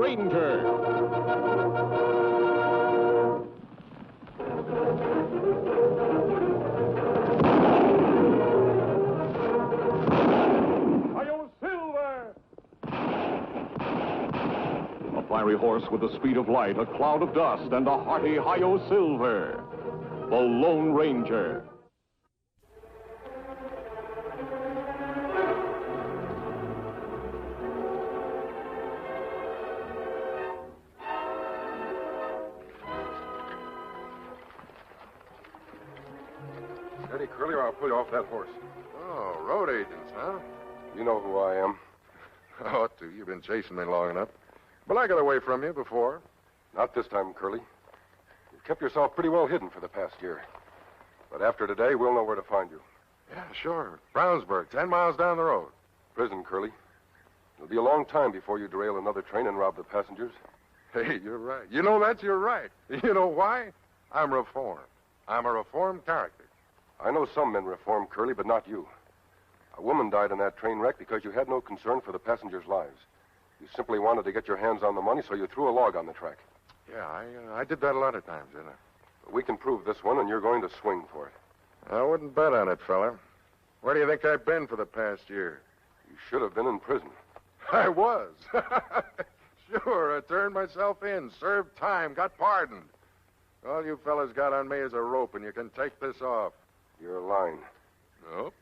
Ranger. A fiery horse with the speed of light, a cloud of dust, and a hearty Hi-Yo Silver. The Lone Ranger. Steady, Curly, or I'll pull you off that horse. Oh, road agents, huh? You know who I am. Ought to. You've been chasing me long enough. But I got away from you before. Not this time, Curly. You've kept yourself pretty well hidden for the past year. But after today, we'll know where to find you. Yeah, sure. Brownsburg, 10 miles down the road. Prison, Curly. It'll be a long time before you derail another train and rob the passengers. Hey, you're right. You know that? You're right. You know why? I'm reformed. I'm a reformed character. I know some men reform, Curly, but not you. A woman died in that train wreck because you had no concern for the passengers' lives. You simply wanted to get your hands on the money, so you threw a log on the track. Yeah, I did that a lot of times, didn't I? But we can prove this one, and you're going to swing for it. I wouldn't bet on it, fella. Where do you think I've been for the past year? You should have been in prison. I was. Sure, I turned myself in, served time, got pardoned. All you fellas got on me is a rope, and you can take this off. You're lying. Nope.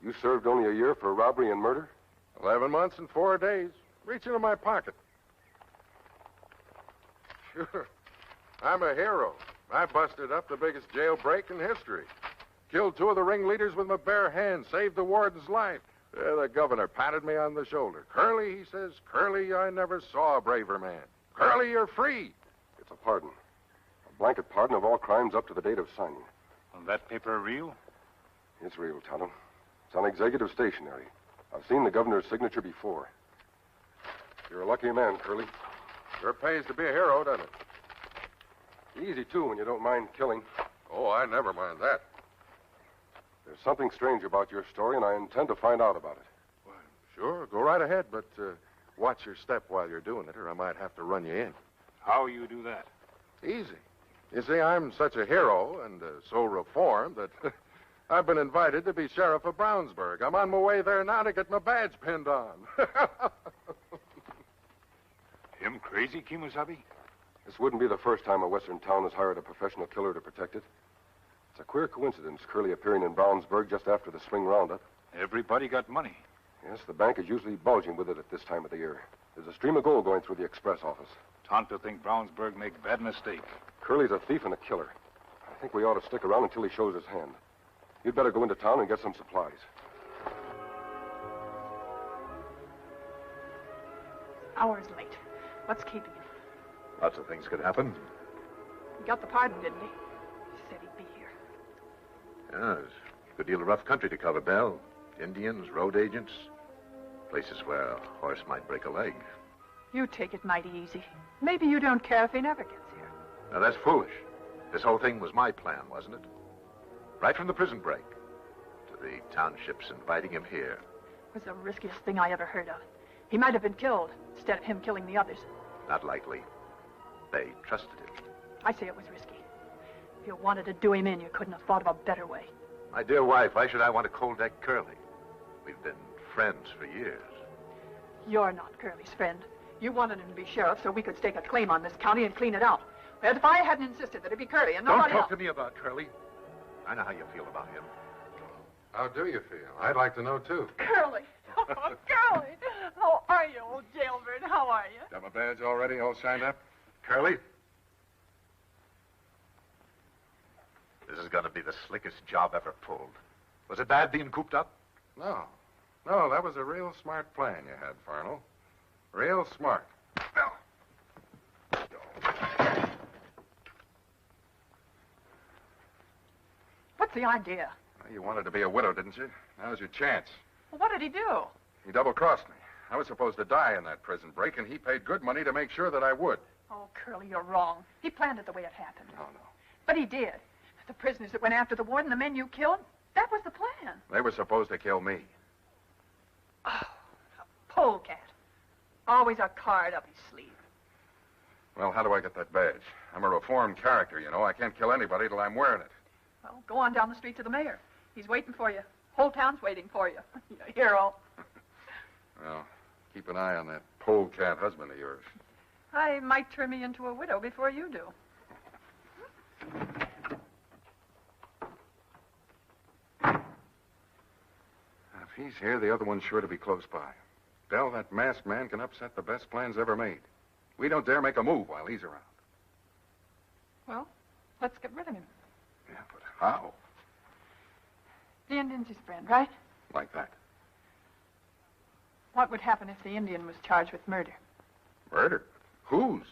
You served only a year for robbery and murder? 11 months and 4 days. Reach into my pocket. Sure. I'm a hero. I busted up the biggest jailbreak in history. Killed 2 of the ringleaders with my bare hands. Saved the warden's life. The governor patted me on the shoulder. Curly, he says, Curly, I never saw a braver man. Curly, you're free. It's a pardon. A blanket pardon of all crimes up to the date of signing. Well, that paper real? It's real, Tonto. It's on executive stationery. I've seen the governor's signature before. You're a lucky man, Curly. Sure pays to be a hero, doesn't it? Easy, too, when you don't mind killing. Oh, I never mind that. There's something strange about your story, and I intend to find out about it. Well, sure, go right ahead, but watch your step while you're doing it, or I might have to run you in. How you do that? Easy. You see, I'm such a hero and so reformed that I've been invited to be sheriff of Brownsburg. I'm on my way there now to get my badge pinned on. Him crazy, Kemosabe? This wouldn't be the first time a western town has hired a professional killer to protect it. It's a queer coincidence, Curly appearing in Brownsburg just after the spring roundup. Everybody got money. Yes, the bank is usually bulging with it at this time of the year. There's a stream of gold going through the express office. Tonto think Brownsburg make bad mistake. Curly's a thief and a killer. I think we ought to stick around until he shows his hand. You'd better go into town and get some supplies. Hours late. What's keeping him? Lots of things could happen. He got the pardon, didn't he? He said he'd be here. Yeah, there's a good deal of rough country to cover, Belle. Indians, road agents, places where a horse might break a leg. You take it mighty easy. Maybe you don't care if he never gets here. Now, that's foolish. This whole thing was my plan, wasn't it? Right from the prison break to the townships inviting him here. It was the riskiest thing I ever heard of. He might have been killed instead of him killing the others. Not likely. They trusted him. I say it was risky. If you wanted to do him in, you couldn't have thought of a better way. My dear wife, why should I want to cold deck Curly? We've been friends for years. You're not Curly's friend. You wanted him to be sheriff so we could stake a claim on this county and clean it out. But if I hadn't insisted that it be Curly and nobody Don't talk else... to me about Curly. I know how you feel about him. How do you feel? I'd like to know, too. Curly! Oh, Curly! How are you, old jailbird? How are you? Got my badge already, all signed up? Curly? This is going to be the slickest job ever pulled. Was it bad being cooped up? No. No, that was a real smart plan you had, Farnell. Real smart. What's the idea? Well, you wanted to be a widow, didn't you? Now's your chance. Well, what did he do? He double-crossed me. I was supposed to die in that prison break, and he paid good money to make sure that I would. Oh, Curly, you're wrong. He planned it the way it happened. No. But he did. The prisoners that went after the warden, the men you killed, that was the plan. They were supposed to kill me. Oh, a polecat. Always a card up his sleeve. Well, how do I get that badge? I'm a reformed character, you know. I can't kill anybody till I'm wearing it. Well, go on down the street to the mayor. He's waiting for you. Whole town's waiting for you. You're a hero. Well, keep an eye on that polecat husband of yours. I might turn me into a widow before you do. If he's here, the other one's sure to be close by. Belle, that masked man can upset the best plans ever made. We don't dare make a move while he's around. Well, let's get rid of him. Yeah, but how? The Indian's his friend, right? Like that. What would happen if the Indian was charged with murder? Murder? Whose?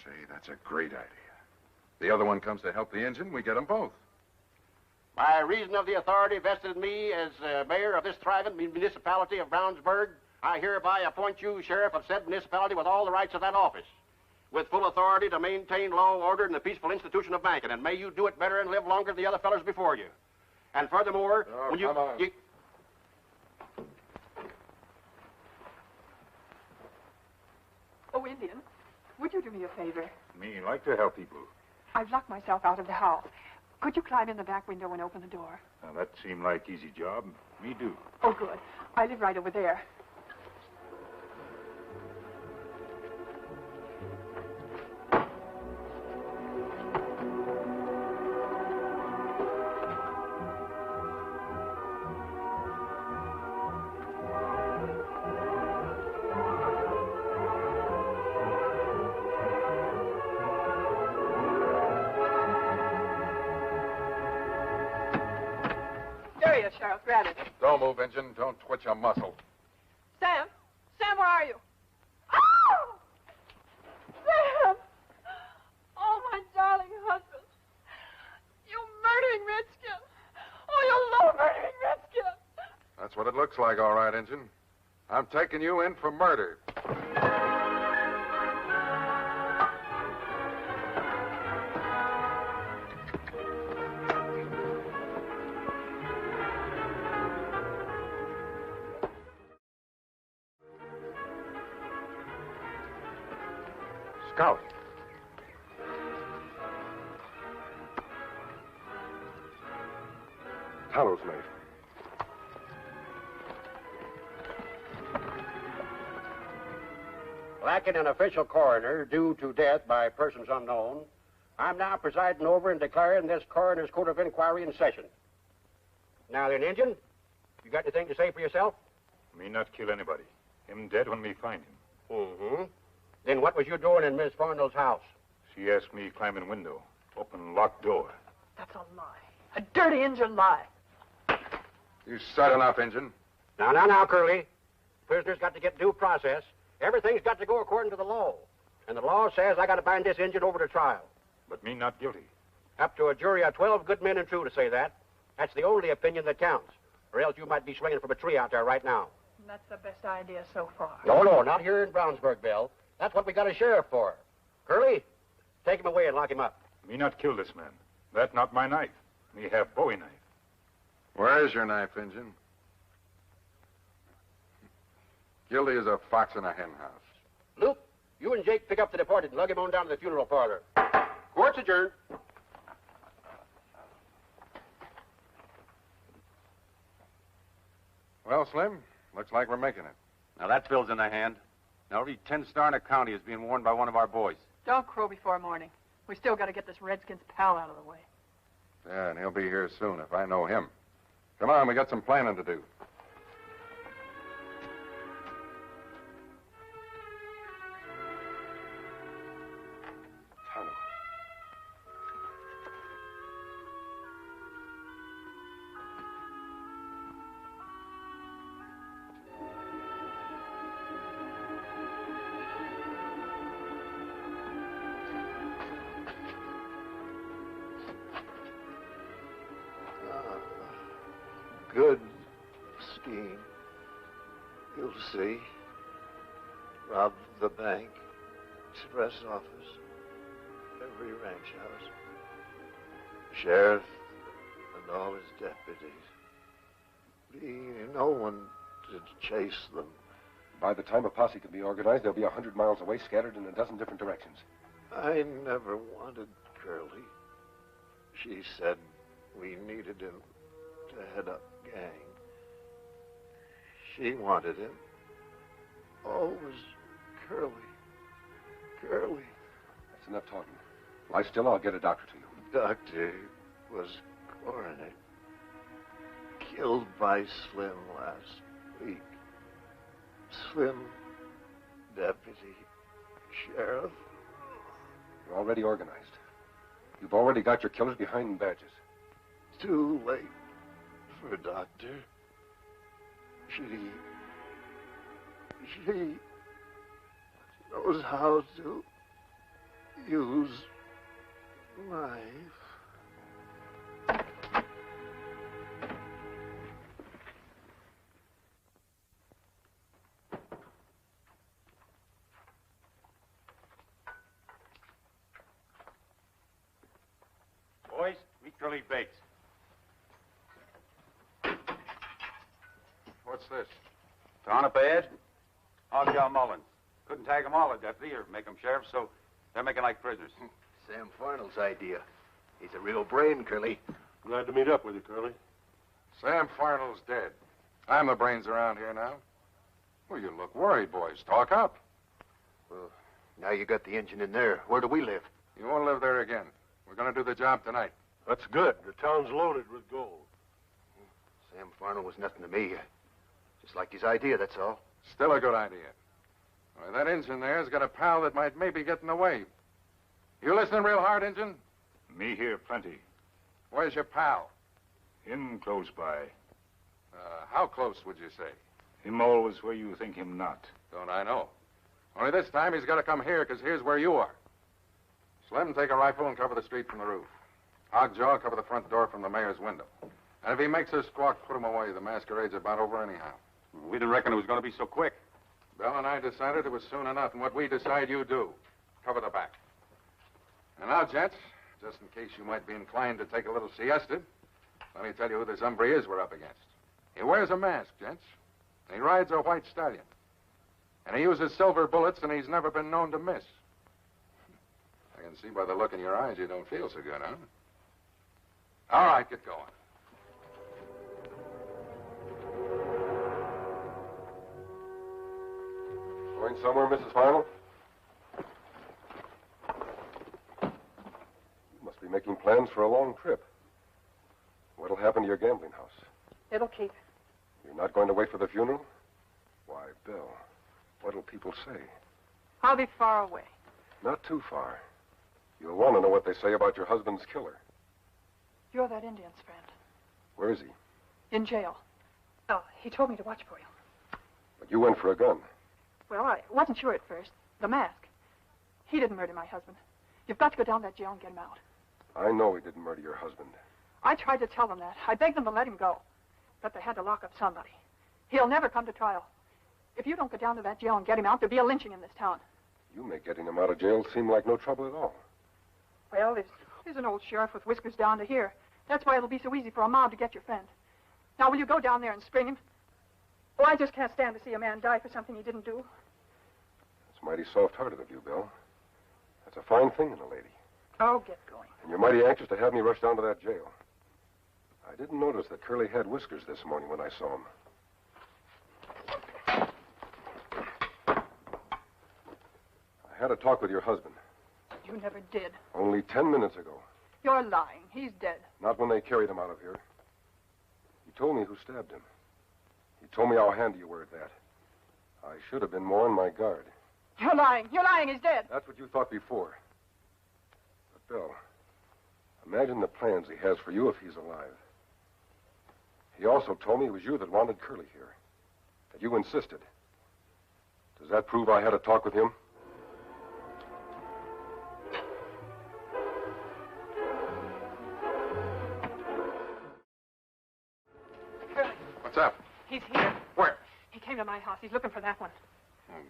Say, that's a great idea. The other one comes to help the engine, we get them both. By reason of the authority vested in me as mayor of this thriving municipality of Brownsburg, I hereby appoint you sheriff of said municipality with all the rights of that office, with full authority to maintain law, order, and the peaceful institution of banking, and may you do it better and live longer than the other fellers before you. And furthermore, Oh, when you... come on. Oh, Indian, would you do me a favor? Me like to help people. I've locked myself out of the house. Could you climb in the back window and open the door? Now, that seemed like easy job. Me do. Oh, good. I live right over there. There he is, Sheriff. Grab it. Don't move, engine. Don't twitch a muscle. Sam? Sam, where are you? Oh! Sam! Oh, my darling husband. You murdering redskin. Oh, you low murdering redskin. That's what it looks like, all right, engine. I'm taking you in for murder. Scout. Tallows, mate. Lacking an official coroner due to death by persons unknown, I'm now presiding over and declaring this coroner's court of inquiry in session. Now then, Injun, you got anything to say for yourself? Me not kill anybody. Him dead when me find him. Mm-hmm. Then what was you doing in Miss Farnell's house? She asked me climb in window, open locked door. That's a lie. A dirty Indian lie. You said enough, engine. Now, Curley. Prisoner's got to get due process. Everything's got to go according to the law. And the law says I got to bind this Injun over to trial. But me not guilty. Up to a jury of 12 good men and true to say that. That's the only opinion that counts. Or else you might be swinging from a tree out there right now. That's the best idea so far. No, not here in Brownsburg, Bill. That's what we got a sheriff for. Curley, take him away and lock him up. Me not kill this man. That not my knife. Me have Bowie knife. Where is your knife, engine? Guilty as a fox in a hen house. Luke, you and Jake pick up the deported and lug him on down to the funeral parlor. Court's adjourned. Well, Slim, looks like we're making it. Now, that bill's in the hand. Now, every 10-star in the county is being warned by one of our boys. Don't crow before morning. We still got to get this Redskins pal out of the way. Yeah, and he'll be here soon if I know him. Come on, we got some planning to do. Hello. Good scheme. You'll see. Rob the bank, express office, every ranch house, sheriff, and all his deputies. Be no one to chase them. By the time a posse can be organized, they'll be 100 miles away, scattered in a dozen different directions. I never wanted Curley. She said we needed him to head up gang. She wanted him. Always Curley. Curley. That's enough talking. Lie still, I'll get a doctor to you. Doctor was coroner. Killed by Slim last week. Slim, deputy sheriff. You're already organized. You've already got your killers behind in badges. Too late for doctor. She knows how to use knife. Boys, meet Curley Bates. What's this? Drawn up ahead? Hogjaw Mullins. Couldn't tag them all to deputy or make them sheriffs, so they're making like prisoners. Sam Farnell's idea. He's a real brain, Curley. Glad to meet up with you, Curley. Sam Farnell's dead. I'm the brains around here now. Well, you look worried, boys. Talk up. Well, now you got the engine in there. Where do we live? You won't live there again. We're going to do the job tonight. That's good. The town's loaded with gold. Sam Farnell was nothing to me. Just like his idea, that's all. Still a good idea. Well, that engine there's got a pal that might maybe get in the way. You listening real hard, Injun? Me here, plenty. Where's your pal? Him close by. How close would you say? Him always where you think him not. Don't I know? Only this time he's got to come here, because here's where you are. Slim, take a rifle and cover the street from the roof. Hogjaw, cover the front door from the mayor's window. And if he makes us squawk, put him away. The masquerade's about over anyhow. We didn't reckon it was going to be so quick. Bell and I decided it was soon enough, and what we decide you do. Cover the back. And now, gents, just in case you might be inclined to take a little siesta, let me tell you who this hombre is we're up against. He wears a mask, gents. And he rides a white stallion. And he uses silver bullets, and he's never been known to miss. I can see by the look in your eyes you don't feel so good, huh? All right, get going. Going somewhere, Mrs. Farnell? You must be making plans for a long trip. What'll happen to your gambling house? It'll keep. You're not going to wait for the funeral? Why, Bill, what'll people say? I'll be far away. Not too far. You'll want to know what they say about your husband's killer. You're that Indian's friend. Where is he? In jail. Oh, he told me to watch for you. But you went for a gun. Well, I wasn't sure at first. The mask. He didn't murder my husband. You've got to go down to that jail and get him out. I know he didn't murder your husband. I tried to tell them that. I begged them to let him go. But they had to lock up somebody. He'll never come to trial. If you don't go down to that jail and get him out, there'll be a lynching in this town. You make getting him out of jail seem like no trouble at all. Well, there's an old sheriff with whiskers down to here. That's why it'll be so easy for a mob to get your friend. Now, will you go down there and spring him? Oh, I just can't stand to see a man die for something he didn't do. It's mighty soft-hearted of you, Bill. That's a fine thing in a lady. Oh, get going. And you're mighty anxious to have me rush down to that jail. I didn't notice that Curley had whiskers this morning when I saw him. I had a talk with your husband. You never did. Only 10 minutes ago. You're lying. He's dead. Not when they carried him out of here. He told me who stabbed him. He told me how handy you were at that. I should have been more on my guard. You're lying. You're lying. He's dead. That's what you thought before. But, Bill, imagine the plans he has for you if he's alive. He also told me it was you that wanted Curley here. That you insisted. Does that prove I had a talk with him? Curley. What's up? He's here. Where? He came to my house. He's looking for that one.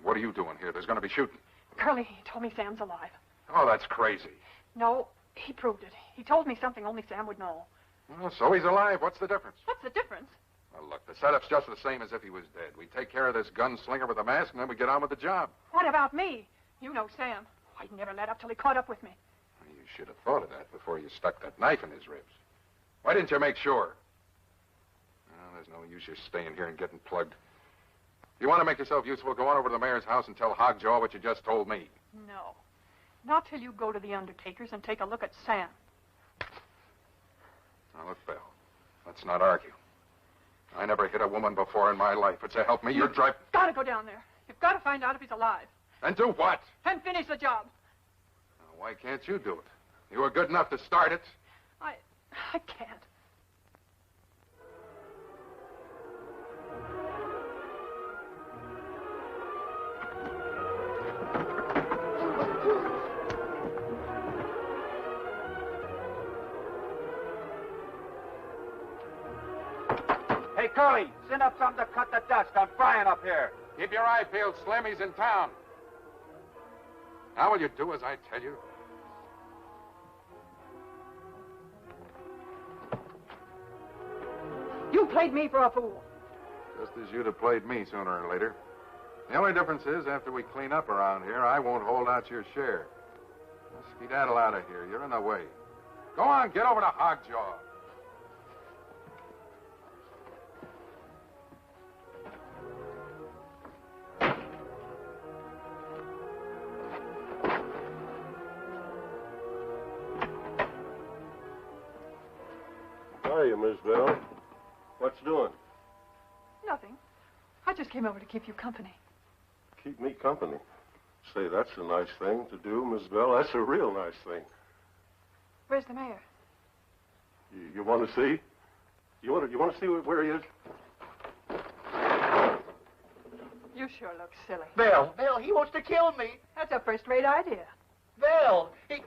What are you doing here? There's going to be shooting. Curley, he told me Sam's alive. Oh, that's crazy. No, he proved it. He told me something only Sam would know. Well, so he's alive. What's the difference? What's the difference? Well, look, the setup's just the same as if he was dead. We take care of this gunslinger with the mask, and then we get on with the job. What about me? You know Sam. I'd never let up till he caught up with me. You should have thought of that before you stuck that knife in his ribs. Why didn't you make sure? Well, there's no use you staying here and getting plugged. If you want to make yourself useful, go on over to the mayor's house and tell Hogjaw what you just told me. No. Not till you go to the undertaker's and take a look at Sam. Now, look, Belle, let's not argue. I never hit a woman before in my life, but to help me, you're driving... Gotta go down there. You've got to find out if he's alive. And do what? And finish the job. Now, why can't you do it? You were good enough to start it. I can't. Hey, Curly, send up something to cut the dust. I'm frying up here. Keep your eye peeled, Slim. He's in town. Now will you do as I tell you? You played me for a fool. Just as you'd have played me sooner or later. The only difference is, after we clean up around here, I won't hold out your share. Now, skedaddle out of here. You're in the way. Go on, get over to Hogjaw. Hiya, Miss Bell. What's doing? Nothing. I just came over to keep you company. Keep me company. Say, that's a nice thing to do, Miss Bell. That's a real nice thing. Where's the mayor? You want to see? You want to see where he is? You sure look silly. Bill, he wants to kill me. That's a first-rate idea. Bill, he...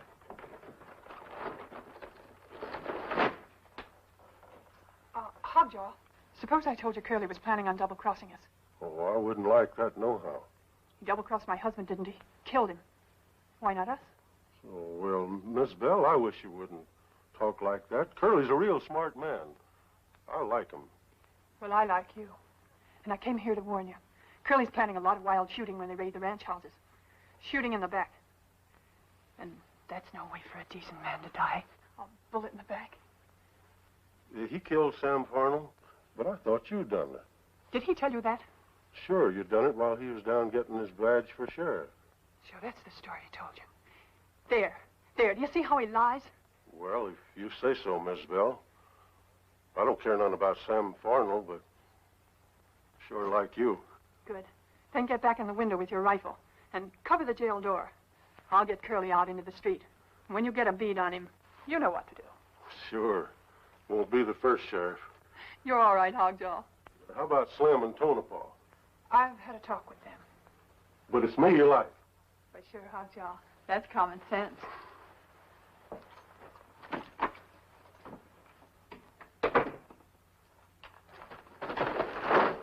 Hogjaw, suppose I told you Curley was planning on double-crossing us. Oh, I wouldn't like that nohow. He double-crossed my husband, didn't he? Killed him. Why not us? Oh, well, Miss Bell, I wish you wouldn't talk like that. Curly's a real smart man. I like him. Well, I like you. And I came here to warn you. Curly's planning a lot of wild shooting when they raid the ranch houses. Shooting in the back. And that's no way for a decent man to die. A bullet in the back. He killed Sam Farnell, but I thought you'd done it. Did he tell you that? Sure, you'd done it while he was down getting his badge for sheriff. Sure, that's the story he told you. There. Do you see how he lies? Well, if you say so, Miss Bell. I don't care none about Sam Farnell, but sure like you. Good. Then get back in the window with your rifle and cover the jail door. I'll get Curly out into the street. When you get a bead on him, you know what to do. Sure. Won't be the first, Sheriff. You're all right, Hogjaw. How about Slim and Tonopah? I've had a talk with them. But it's me you like. But sure, Hogjaw. That's common sense.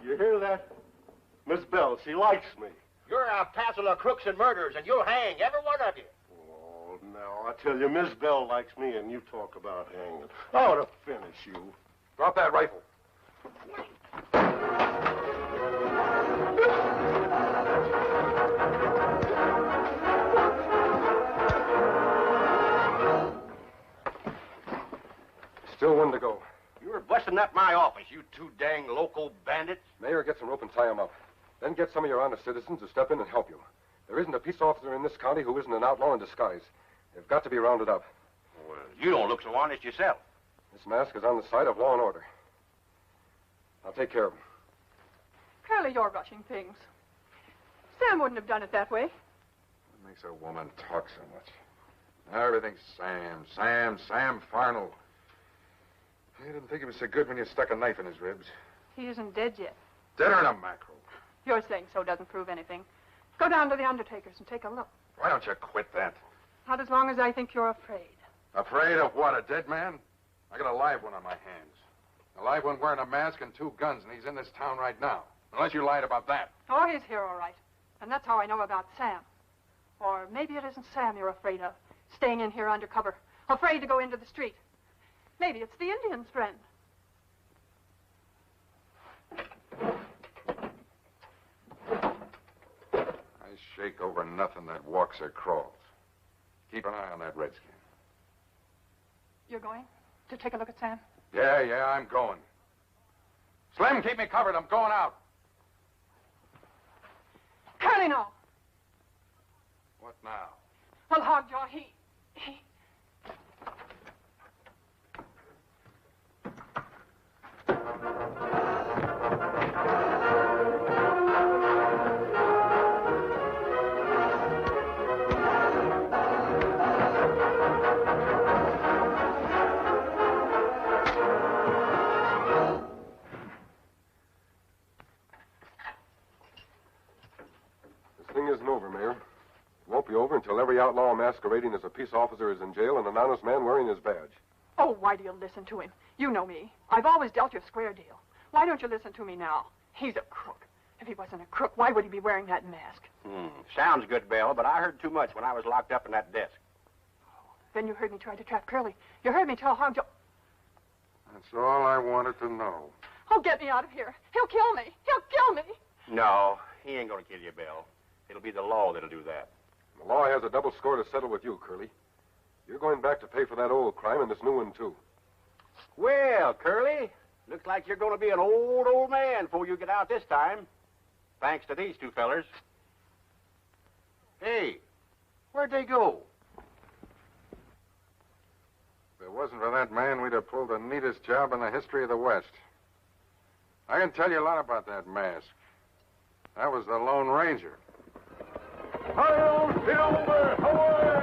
You hear that? Miss Bell, she likes me. You're a passel of crooks and murderers, and you'll hang, every one of you. Oh, now, I tell you, Miss Bell likes me, and you talk about hanging. I ought to finish you. Drop that rifle. Still one to go. You were busting up my office, you two dang local bandits. Mayor, get some rope and tie him up. Then get some of your honest citizens to step in and help you. There isn't a peace officer in this county who isn't an outlaw in disguise. They've got to be rounded up. Well, you don't look so honest yourself. This mask is on the side of law and order. I'll take care of him. Curly, you're rushing things. Sam wouldn't have done it that way. What makes a woman talk so much? Now everything's Sam Farnell. I didn't think he was so good when you stuck a knife in his ribs. He isn't dead yet. Deader than a mackerel. Your saying so doesn't prove anything. Go down to the undertaker's and take a look. Why don't you quit that? Not as long as I think you're afraid. Afraid of what, a dead man? I got a live one on my hands. A live one wearing a mask and 2 guns, and he's in this town right now. Unless you lied about that. Oh, he's here all right. And that's how I know about Sam. Or maybe it isn't Sam you're afraid of, staying in here undercover, afraid to go into the street. Maybe it's the Indian's friend. shake over nothing that walks or crawls. Keep an eye on that redskin. You're going to take a look at Sam? Yeah, I'm going. Slim, keep me covered. I'm going out. Curly, no. What now? Well, Hogjaw, he... This thing isn't over, Mayor. It won't be over until every outlaw masquerading as a peace officer is in jail and an honest man wearing his badge. Oh, why do you listen to him? You know me. I've always dealt you a square deal. Why don't you listen to me now? He's a crook. If he wasn't a crook, why would he be wearing that mask? Sounds good, Bill, but I heard too much when I was locked up in that desk. Then you heard me try to trap Curly. You heard me tell Hogjaw... That's all I wanted to know. Oh, get me out of here. He'll kill me. He'll kill me. No, he ain't going to kill you, Bill. It'll be the law that'll do that. The law has a double score to settle with you, Curly. You're going back to pay for that old crime and this new one, too. Well, Curly, looks like you're going to be an old man before you get out this time. Thanks to these two fellers. Hey, where'd they go? If it wasn't for that man, we'd have pulled the neatest job in the history of the West. I can tell you a lot about that mask. That was the Lone Ranger. Hi-yo, Silver! Away!